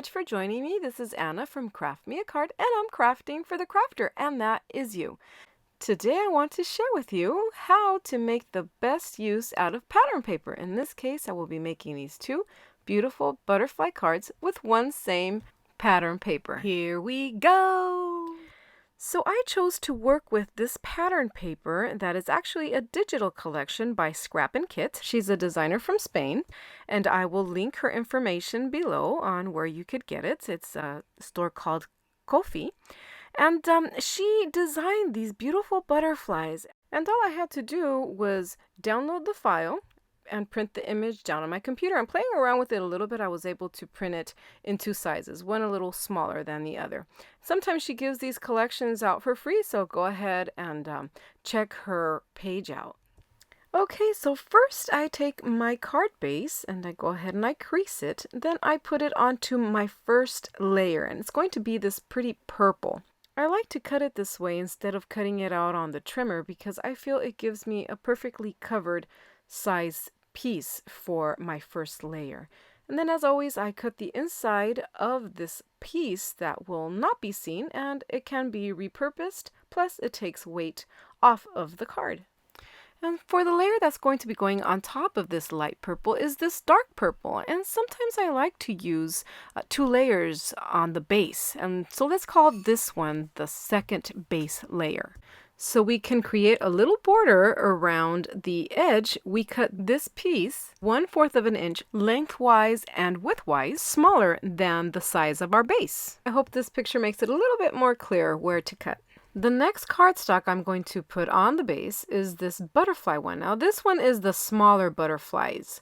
much for joining me. This is Anna from Craft Me a Card, and I'm crafting for the crafter, and that is you. Today I want to share with you how to make the best use out of pattern paper. In this case, I will be making these two beautiful butterfly cards with one same pattern paper. Here we go! So I chose to work with this pattern paper that is actually a digital collection by Scrapenkit. She's a designer from Spain, and I will link her information below on where you could get it. It's a store called Ko-fi. And she designed these beautiful butterflies, and all I had to do was download the file and print the image down on my computer. And playing around with it a little bit, I was able to print it in two sizes, one a little smaller than the other. Sometimes she gives these collections out for free, so go ahead and check her page out. Okay, so first I take my card base and I go ahead and I crease it. Then I put it onto my first layer, and it's going to be this pretty purple. I like to cut it this way instead of cutting it out on the trimmer because I feel it gives me a perfectly covered size piece for my first layer. And then as always, I cut the inside of this piece that will not be seen, and it can be repurposed, plus it takes weight off of the card. And for the layer that's going to be going on top of this light purple is this dark purple. And sometimes I like to use two layers on the base. And so let's call this one the second base layer. So we can create a little border around the edge. We cut this piece 1/4 of an inch lengthwise and widthwise, smaller than the size of our base. I hope this picture makes it a little bit more clear where to cut. The next cardstock I'm going to put on the base is this butterfly one. Now this one is the smaller butterflies.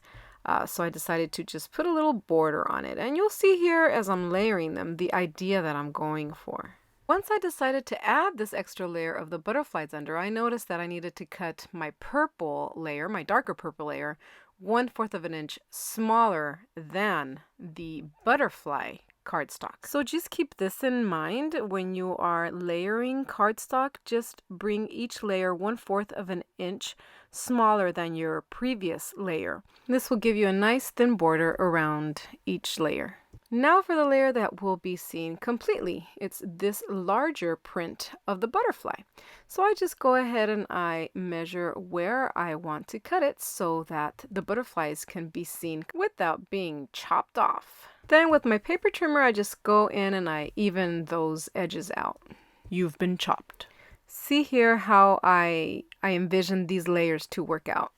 So I decided to just put a little border on it. And you'll see here as I'm layering them the idea that I'm going for. Once I decided to add this extra layer of the butterflies under, I noticed that I needed to cut my purple layer, my darker purple layer, 1/4 of an inch smaller than the butterfly cardstock. So just keep this in mind when you are layering cardstock. Just bring each layer 1/4 of an inch smaller than your previous layer. This will give you a nice thin border around each layer. Now for the layer that will be seen completely. It's this larger print of the butterfly. So I just go ahead and I measure where I want to cut it so that the butterflies can be seen without being chopped off. Then with my paper trimmer, I just go in and I even those edges out. You've been chopped. See here how I envision these layers to work out.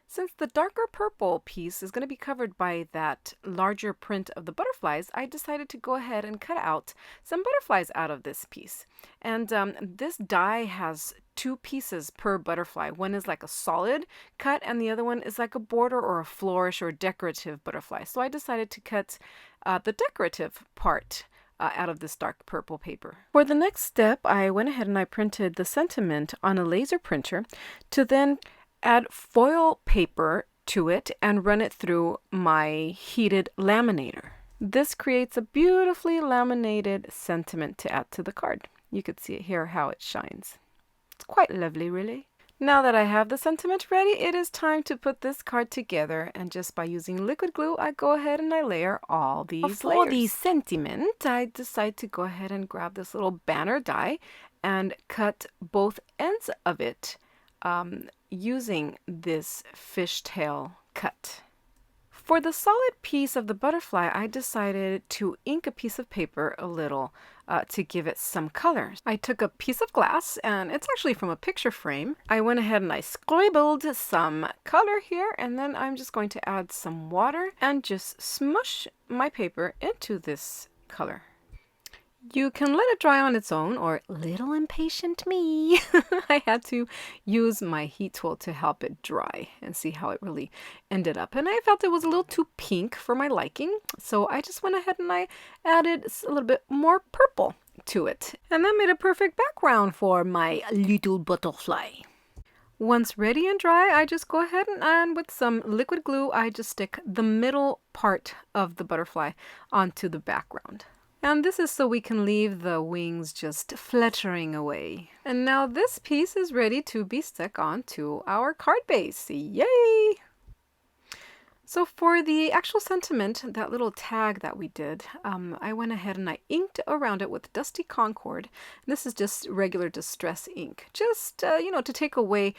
Since the darker purple piece is going to be covered by that larger print of the butterflies, I decided to go ahead and cut out some butterflies out of this piece. And this die has two pieces per butterfly. One is like a solid cut and the other one is like a border or a flourish or decorative butterfly. So I decided to cut the decorative part out of this dark purple paper. For the next step, I went ahead and I printed the sentiment on a laser printer to then add foil paper to it and run it through my heated laminator. This creates a beautifully laminated sentiment to add to the card. You could see it here how it shines. It's quite lovely, really. Now that I have the sentiment ready, it is time to put this card together, and just by using liquid glue, I go ahead and I layer all these layers. For the sentiment, I decide to go ahead and grab this little banner die and cut both ends of it using this fishtail cut. For the solid piece of the butterfly, I decided to ink a piece of paper a little to give it some color. I took a piece of glass, and it's actually from a picture frame. I went ahead and I scribbled some color here, and then I'm just going to add some water and just smush my paper into this color. You can let it dry on its own, or little impatient me. I had to use my heat tool to help it dry and see how it really ended up. And I felt it was a little too pink for my liking. So I just went ahead and I added a little bit more purple to it. And that made a perfect background for my little butterfly. Once ready and dry, I just go ahead and with some liquid glue, I just stick the middle part of the butterfly onto the background. And this is so we can leave the wings just fluttering away. And now this piece is ready to be stuck onto our card base. Yay! So for the actual sentiment, that little tag that we did, I went ahead and I inked around it with Dusty Concord. This is just regular distress ink, just, to take away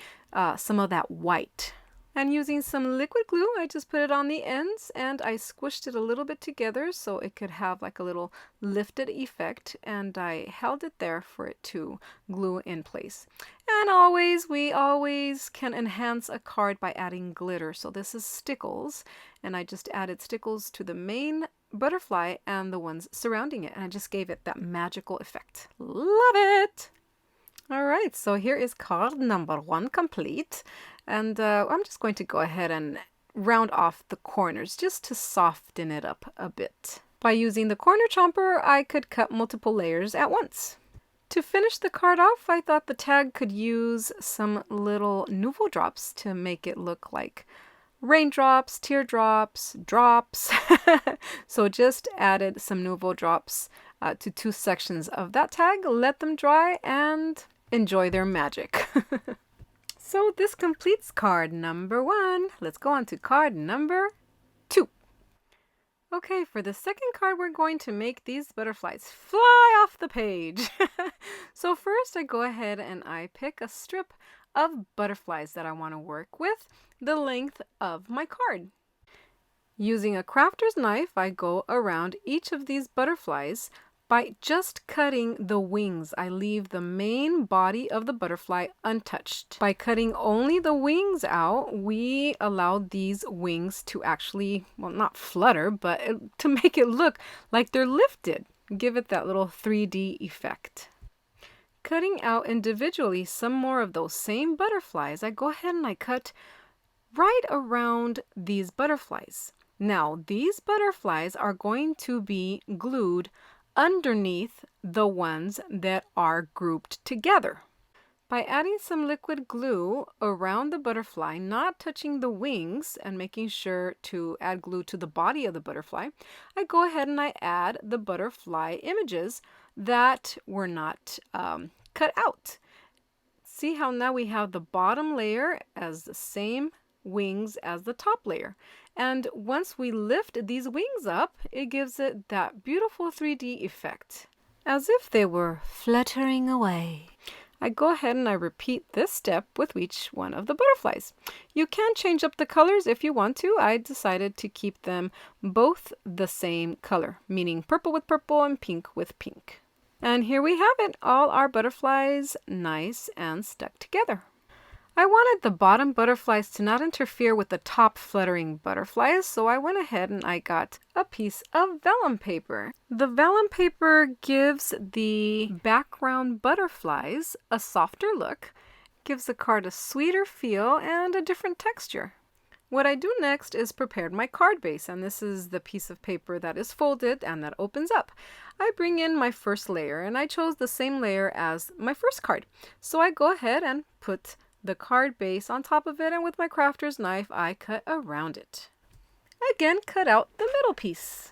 some of that white. And using some liquid glue, I just put it on the ends and I squished it a little bit together so it could have like a little lifted effect, and I held it there for it to glue in place. And we always can enhance a card by adding glitter. So this is stickles, and I just added stickles to the main butterfly and the ones surrounding it, and I just gave it that magical effect. Love it! All right, so here is card number 1 complete. And I'm just going to go ahead and round off the corners just to soften it up a bit. By using the corner chomper, I could cut multiple layers at once. To finish the card off, I thought the tag could use some little nouveau drops to make it look like raindrops, teardrops, drops. So just added some nouveau drops to 2 sections of that tag, let them dry, and enjoy their magic. So this completes card number 1. Let's go on to card number 2. Okay, for the second card, we're going to make these butterflies fly off the page. So first I go ahead and I pick a strip of butterflies that I want to work with the length of my card. Using a crafter's knife, I go around each of these butterflies. By just cutting the wings, I leave the main body of the butterfly untouched. By cutting only the wings out, we allow these wings to actually, well, not flutter, but to make it look like they're lifted. Give it that little 3D effect. Cutting out individually some more of those same butterflies, I go ahead and I cut right around these butterflies. Now, these butterflies are going to be glued underneath the ones that are grouped together. By adding some liquid glue around the butterfly, not touching the wings, and making sure to add glue to the body of the butterfly, I go ahead and I add the butterfly images that were not cut out. See how now we have the bottom layer as the same wings as the top layer. And once we lift these wings up, it gives it that beautiful 3D effect, as if they were fluttering away. I go ahead and I repeat this step with each one of the butterflies. You can change up the colors if you want to. I decided to keep them both the same color, meaning purple with purple and pink with pink. And here we have it, all our butterflies nice and stuck together. I wanted the bottom butterflies to not interfere with the top fluttering butterflies, so I went ahead and I got a piece of vellum paper. The vellum paper gives the background butterflies a softer look, gives the card a sweeter feel and a different texture. What I do next is prepare my card base, and this is the piece of paper that is folded and that opens up. I bring in my first layer, and I chose the same layer as my first card. So I go ahead and put the card base on top of it, and with my crafter's knife I cut around it. Again, cut out the middle piece.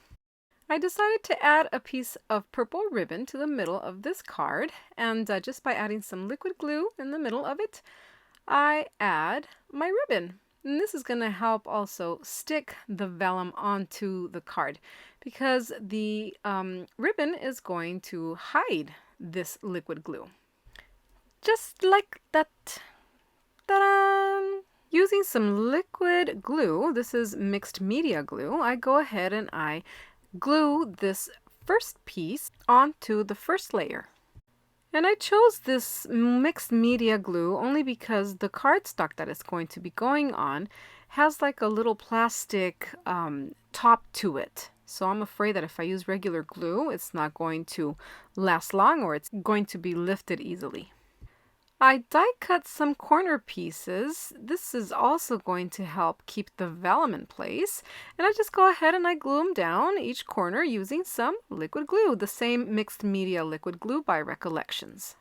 I decided to add a piece of purple ribbon to the middle of this card, and just by adding some liquid glue in the middle of it, I add my ribbon. And this is going to help also stick the vellum onto the card, because the ribbon is going to hide this liquid glue. Just like that. Ta-da! Using some liquid glue, this is mixed media glue, I go ahead and I glue this first piece onto the first layer. And I chose this mixed media glue only because the cardstock that it's going to be going on has like a little plastic top to it. So I'm afraid that if I use regular glue, it's not going to last long, or it's going to be lifted easily. I die cut some corner pieces. This is also going to help keep the vellum in place. And I just go ahead and I glue them down each corner using some liquid glue, the same mixed media liquid glue by Recollections.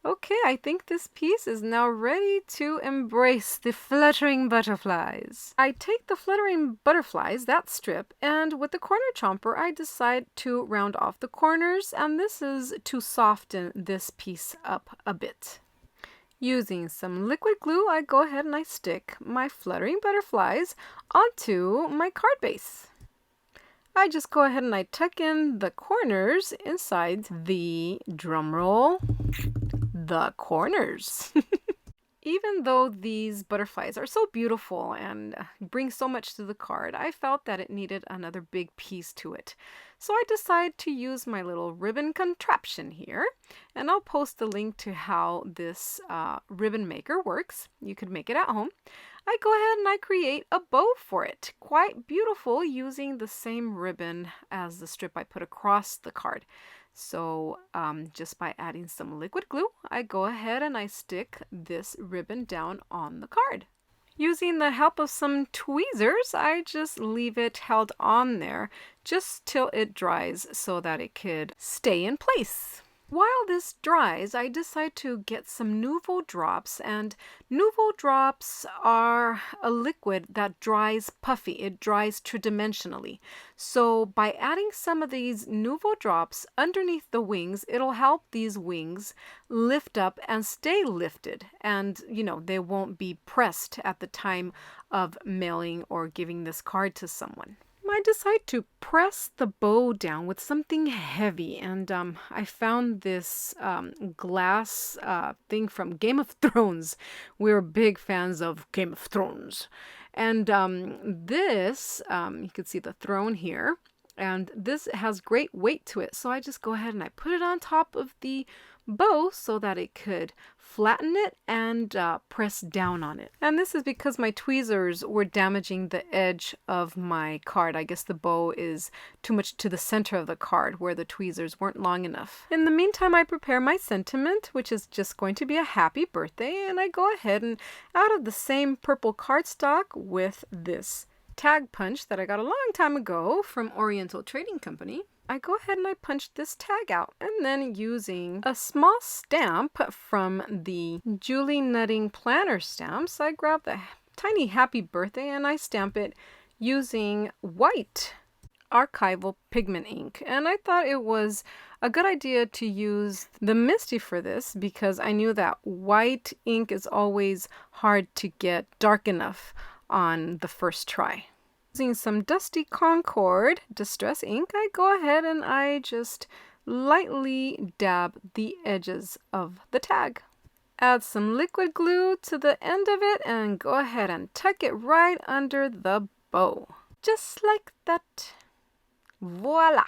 Okay, I think this piece is now ready to embrace the fluttering butterflies. I take the fluttering butterflies, that strip, and with the corner chomper I decide to round off the corners, and this is to soften this piece up a bit. Using some liquid glue, I go ahead and I stick my fluttering butterflies onto my card base. I just go ahead and I tuck in the corners inside the, drum roll, the corners. Even though these butterflies are so beautiful and bring so much to the card, I felt that it needed another big piece to it. So I decided to use my little ribbon contraption here, and I'll post the link to how this ribbon maker works. You could make it at home. I go ahead and I create a bow for it. Quite beautiful, using the same ribbon as the strip I put across the card. So just by adding some liquid glue, I go ahead and I stick this ribbon down on the card. Using the help of some tweezers, I just leave it held on there just till it dries so that it could stay in place. While this dries, I decide to get some Nouveau drops, and Nouveau drops are a liquid that dries puffy. It dries two-dimensionally. So by adding some of these Nouveau drops underneath the wings, it'll help these wings lift up and stay lifted, and they won't be pressed at the time of mailing or giving this card to someone. I decide to press the bow down with something heavy, and I found this glass thing from Game of Thrones. We're big fans of Game of Thrones. And this, you can see the throne here, and this has great weight to it. So I just go ahead and I put it on top of the bow so that it could flatten it and press down on it. And this is because my tweezers were damaging the edge of my card. I guess the bow is too much to the center of the card where the tweezers weren't long enough. In the meantime, I prepare my sentiment, which is just going to be a happy birthday, and I go ahead and out of the same purple cardstock with this tag punch that I got a long time ago from Oriental Trading Company, I go ahead and I punch this tag out, and then using a small stamp from the Julie Nutting Planner stamps, I grab the tiny happy birthday and I stamp it using white archival pigment ink. And I thought it was a good idea to use the Misty for this because I knew that white ink is always hard to get dark enough on the first try. Using some dusty Concord distress ink, I go ahead and I just lightly dab the edges of the tag. Add some liquid glue to the end of it and go ahead and tuck it right under the bow. Just like that. Voila!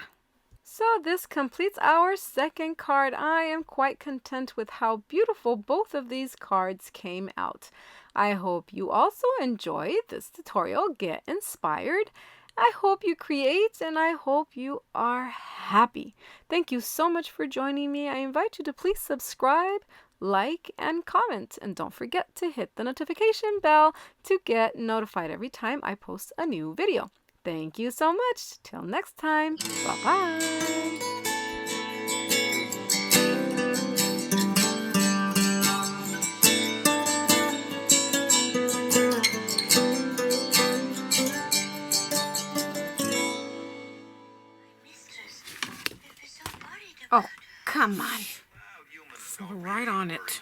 So this completes our second card. I am quite content with how beautiful both of these cards came out. I hope you also enjoy this tutorial, get inspired. I hope you create and I hope you are happy. Thank you so much for joining me. I invite you to please subscribe, like, and comment. And don't forget to hit the notification bell to get notified every time I post a new video. Thank you so much. Till next time. Bye-bye. Oh, come on. Fall right on it.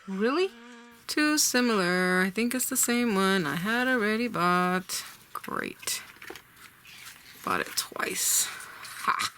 Really? Too similar. I think it's the same one I had already bought. Great. Bought it twice. Ha!